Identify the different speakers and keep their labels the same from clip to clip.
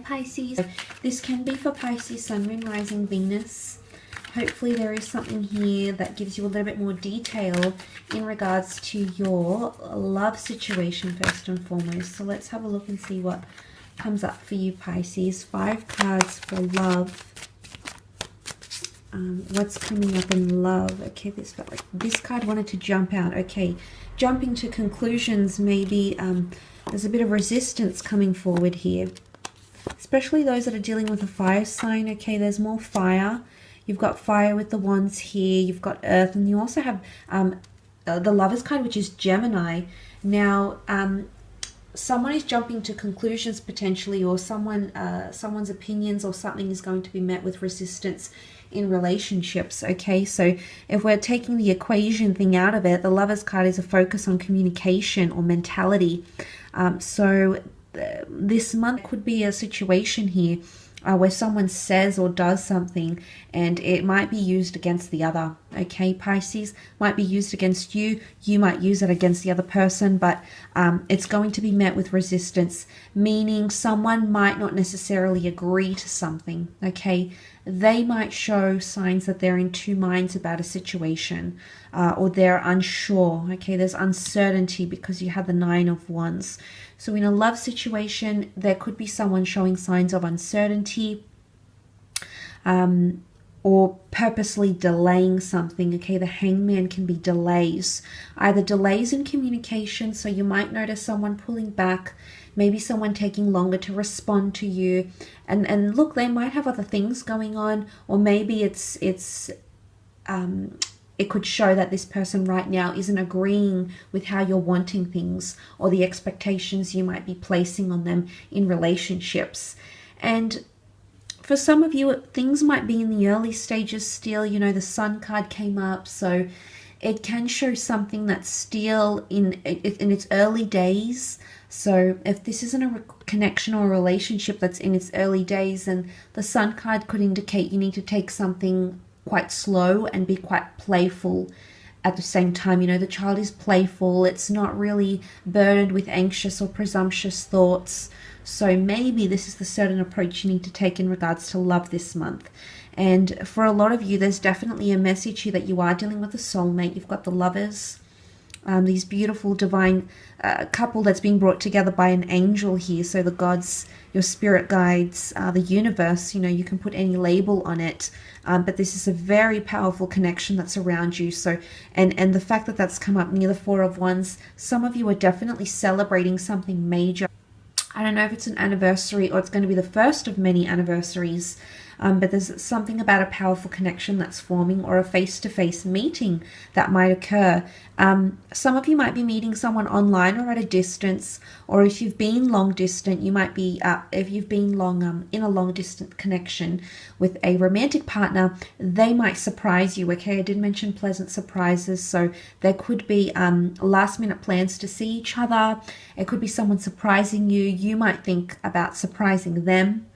Speaker 1: Pisces. This can be for Pisces, Sun, Moon, Rising, Venus. Hopefully there is something here that gives you a little bit more detail in regards to your love situation first and foremost. So let's have a look and see what comes up for you, Pisces. 5 cards for love. What's coming up in love? Okay, this felt like this card wanted to jump out. Okay, jumping to conclusions. Maybe there's a bit of resistance coming forward here, especially those that are dealing with a fire sign. Okay, there's more fire. You've got fire with the wands here. You've got earth, and you also have the Lovers card, which is Gemini. Now, someone is jumping to conclusions potentially, or someone's opinions or something is going to be met with resistance in relationships. Okay, so if we're taking the equation thing out of it, the Lovers card is a focus on communication or mentality. This month could be a situation here where someone says or does something and it might be used against the other. Okay, Pisces, might be used against you. You might use it against the other person, but it's going to be met with resistance, meaning someone might not necessarily agree to something. Okay, they might show signs that they're in two minds about a situation, or they're unsure. Okay, there's uncertainty because you have the 9 of Wands. So in a love situation, there could be someone showing signs of uncertainty, or purposely delaying something. Okay, the Hangman can be delays, either delays in communication. So you might notice someone pulling back, maybe someone taking longer to respond to you, and look, they might have other things going on, or maybe it could show that this person right now isn't agreeing with how you're wanting things or the expectations you might be placing on them in relationships. And for some of you, things might be in the early stages still. You know, the Sun card came up, so it can show something that's still in its early days. So if this isn't a connection or a relationship that's in its early days, then the Sun card could indicate you need to take something quite slow and be quite playful at the same time. You know, the child is playful. It's not really burdened with anxious or presumptuous thoughts. So maybe this is the certain approach you need to take in regards to love this month. And for a lot of you, there's definitely a message here that you are dealing with a soulmate. You've got the Lovers, these beautiful divine couple that's being brought together by an angel here. So the gods, your spirit guides, the universe, you know, you can put any label on it, but this is a very powerful connection that's around you. So and the fact that that's come up near the 4 of Wands, some of you are definitely celebrating something major. I don't know if it's an anniversary or it's going to be the first of many anniversaries, but there's something about a powerful connection that's forming, or a face-to-face meeting that might occur. Some of you might be meeting someone online or at a distance, or if you've been long distant, you might be, if you've been in a long distant connection with a romantic partner, they might surprise you. Okay, I did mention pleasant surprises, so there could be last minute plans to see each other. It could be someone surprising you. You might think about surprising them.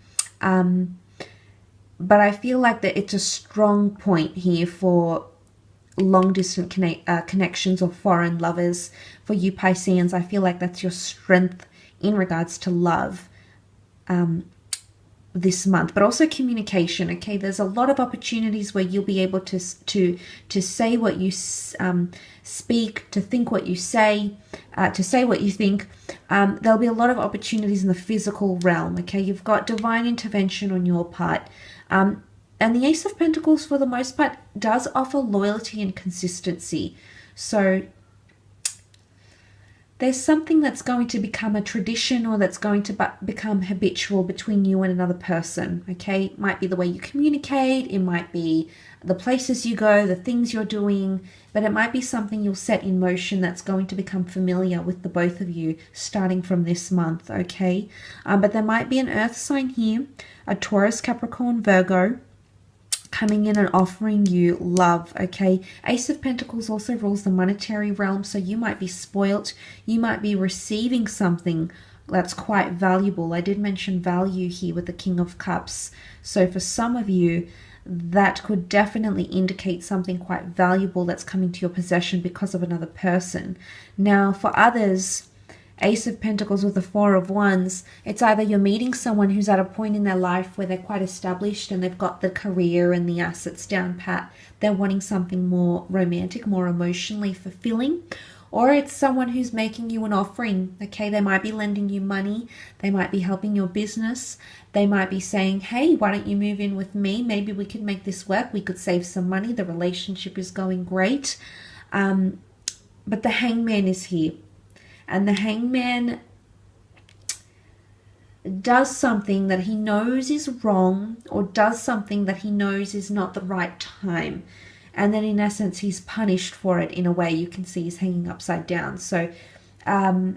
Speaker 1: But I feel like that it's a strong point here for long distance connections or foreign lovers. For you Pisceans, I feel like that's your strength in regards to love this month, but also communication. Okay, there's a lot of opportunities where you'll be able to say what you speak, to think what you say, to say what you think. There'll be a lot of opportunities in the physical realm. Okay, you've got divine intervention on your part. And the Ace of Pentacles, for the most part, does offer loyalty and consistency. So there's something that's going to become a tradition, or that's going to become habitual between you and another person. Okay, it might be the way you communicate, it might be the places you go, the things you're doing, but it might be something you'll set in motion that's going to become familiar with the both of you starting from this month. Okay, but there might be an earth sign here, a Taurus, Capricorn, Virgo, coming in and offering you love. Okay, Ace of Pentacles also rules the monetary realm, so you might be spoilt. You might be receiving something that's quite valuable. I did mention value here with the King of Cups. So for some of you, that could definitely indicate something quite valuable that's coming to your possession because of another person. Now for others, Ace of Pentacles with the Four of Wands, it's either you're meeting someone who's at a point in their life where they're quite established and they've got the career and the assets down pat. They're wanting something more romantic, more emotionally fulfilling. Or it's someone who's making you an offering, okay? They might be lending you money. They might be helping your business. They might be saying, hey, why don't you move in with me? Maybe we could make this work. We could save some money. The relationship is going great. But the Hangman is here. And the Hangman does something that he knows is wrong, or does something that he knows is not the right time. And then in essence, he's punished for it in a way. You can see he's hanging upside down. So I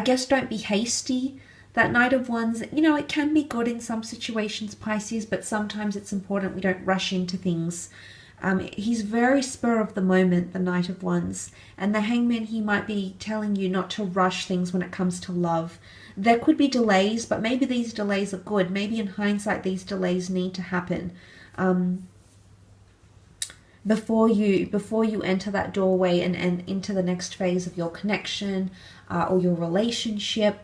Speaker 1: guess don't be hasty. That Knight of Wands, you know, it can be good in some situations, Pisces, but sometimes it's important we don't rush into things. He's very spur of the moment, the Knight of Wands. And the Hangman, he might be telling you not to rush things when it comes to love. There could be delays, but maybe these delays are good. Maybe in hindsight, these delays need to happen. Before you enter that doorway and into the next phase of your connection or your relationship,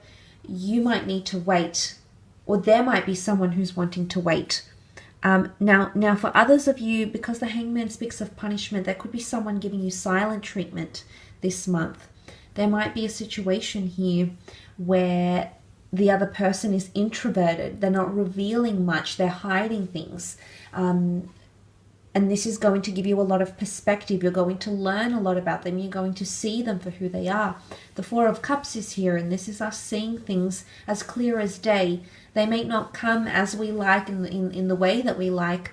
Speaker 1: you might need to wait, or there might be someone who's wanting to wait. Now for others of you, because the Hangman speaks of punishment, there could be someone giving you silent treatment this month. There might be a situation here where the other person is introverted. They're not revealing much. They're hiding things. And this is going to give you a lot of perspective. You're going to learn a lot about them. You're going to see them for who they are. The Four of Cups is here, and this is us seeing things as clear as day. They may not come as we like in the way that we like,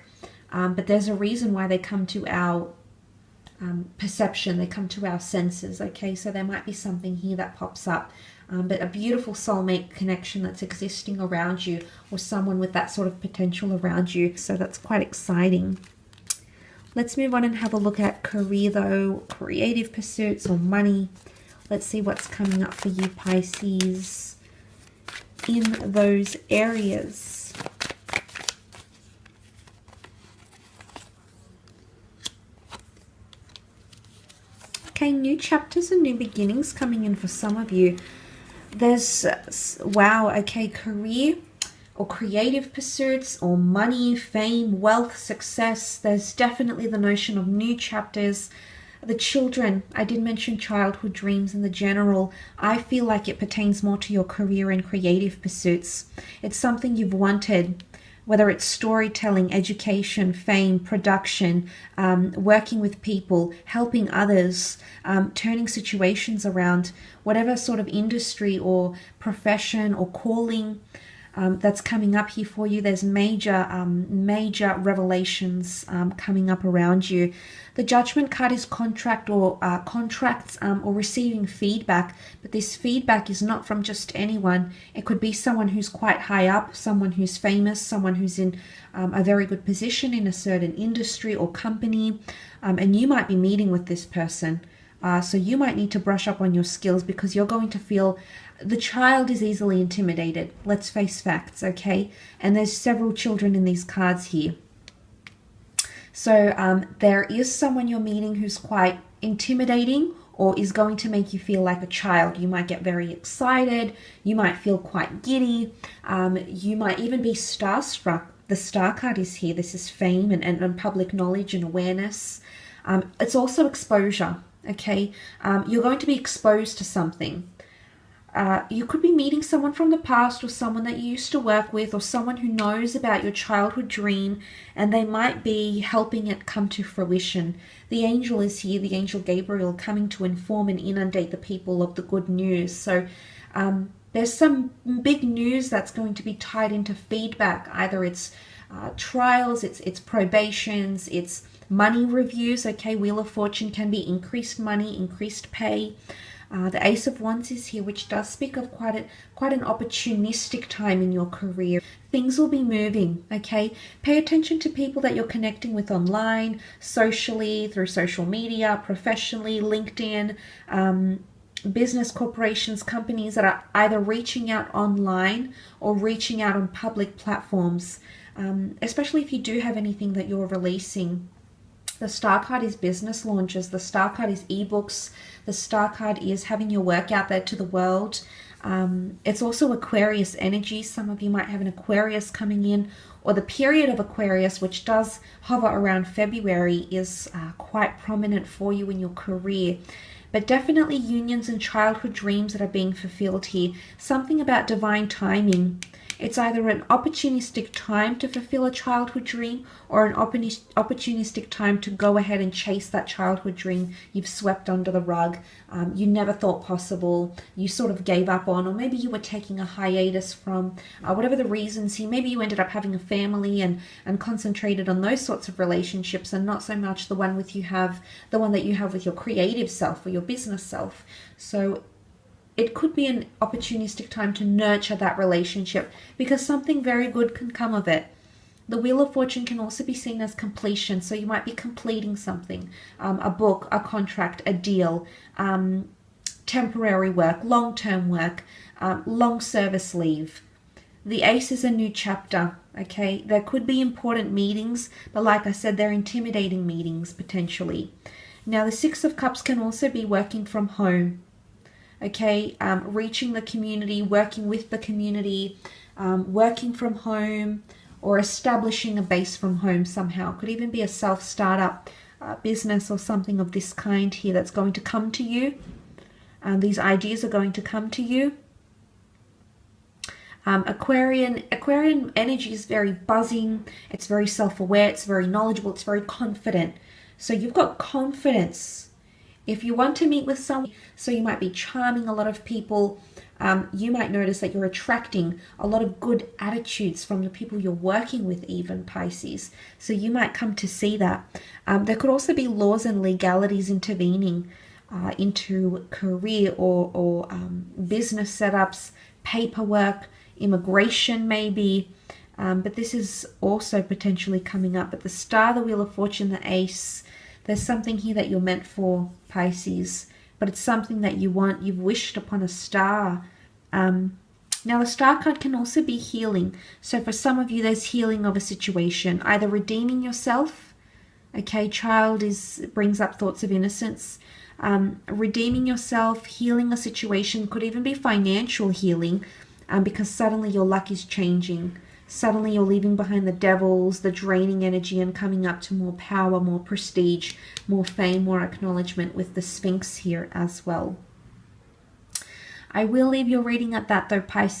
Speaker 1: but there's a reason why they come to our perception. They come to our senses, okay? So there might be something here that pops up. But a beautiful soulmate connection that's existing around you, or someone with that sort of potential around you. So that's quite exciting. Let's move on and have a look at career though, creative pursuits or money. Let's see what's coming up for you, Pisces, in those areas. Okay, new chapters and new beginnings coming in for some of you. There's, wow, okay, career or creative pursuits or money, fame, wealth, success. There's definitely the notion of new chapters. The children, I did mention childhood dreams in the general. I feel like it pertains more to your career and creative pursuits. It's something you've wanted, whether it's storytelling, education, fame, production, working with people, helping others, turning situations around, whatever sort of industry or profession or calling that's coming up here for you. There's major revelations coming up around you. The Judgment card is contract or contracts or receiving feedback, but this feedback is not from just anyone. It could be someone who's quite high up, someone who's famous, someone who's in a very good position in a certain industry or company, and you might be meeting with this person. So you might need to brush up on your skills, because you're going to feel the child is easily intimidated. Let's face facts, okay? And there's several children in these cards here. So there is someone you're meeting who's quite intimidating or is going to make you feel like a child. You might get very excited. You might feel quite giddy. You might even be starstruck. The Star card is here. This is fame and public knowledge and awareness. It's also exposure, okay? You're going to be exposed to something. You could be meeting someone from the past, or someone that you used to work with, or someone who knows about your childhood dream, and they might be helping it come to fruition. The angel is here, the angel Gabriel, coming to inform and inundate the people of the good news. So there's some big news that's going to be tied into feedback. Either it's trials, it's probations, it's money reviews. Okay, Wheel of Fortune can be increased money, increased pay. The Ace of Wands is here, which does speak of quite an opportunistic time in your career. Things will be moving, okay? Pay attention to people that you're connecting with online, socially, through social media, professionally, LinkedIn, business corporations, companies that are either reaching out online or reaching out on public platforms, especially if you do have anything that you're releasing. The Star card is business launches. The Star card is ebooks. The Star card is having your work out there to the world. It's also Aquarius energy. Some of you might have an Aquarius coming in, or the period of Aquarius, which does hover around February, is quite prominent for you in your career. But definitely unions and childhood dreams that are being fulfilled here. Something about divine timing. It's either an opportunistic time to fulfill a childhood dream, or an opportunistic time to go ahead and chase that childhood dream you've swept under the rug, you never thought possible, you sort of gave up on, or maybe you were taking a hiatus from, whatever the reasons here. Maybe you ended up having a family and concentrated on those sorts of relationships, and not so much the one that you have with your creative self or your business self. So it could be an opportunistic time to nurture that relationship, because something very good can come of it. The Wheel of Fortune can also be seen as completion. So you might be completing something, a book, a contract, a deal, temporary work, long-term work, long service leave. The Ace is a new chapter, okay? There could be important meetings, but like I said, they're intimidating meetings potentially. Now, the Six of Cups can also be working from home. Okay, reaching the community, working with the community, working from home, or establishing a base from home somehow. Could even be a self-startup business or something of this kind here that's going to come to you. These ideas are going to come to you. Aquarian energy is very buzzing. It's very self-aware. It's very knowledgeable. It's very confident. So you've got confidence. If you want to meet with someone, so you might be charming a lot of people, you might notice that you're attracting a lot of good attitudes from the people you're working with, even Pisces. So you might come to see that. There could also be laws and legalities intervening into career or business setups, paperwork, immigration maybe. But this is also potentially coming up. But the Star, the Wheel of Fortune, the Ace, there's something here that you're meant for, Pisces, but it's something that you want. You've wished upon a star. Now, the Star card can also be healing. So for some of you, there's healing of a situation, either redeeming yourself. Okay, child brings up thoughts of innocence. Redeeming yourself, healing a situation, could even be financial healing, because suddenly your luck is changing. Suddenly you're leaving behind the devils, the draining energy, and coming up to more power, more prestige, more fame, more acknowledgement, with the Sphinx here as well. I will leave your reading at that though, Pisces.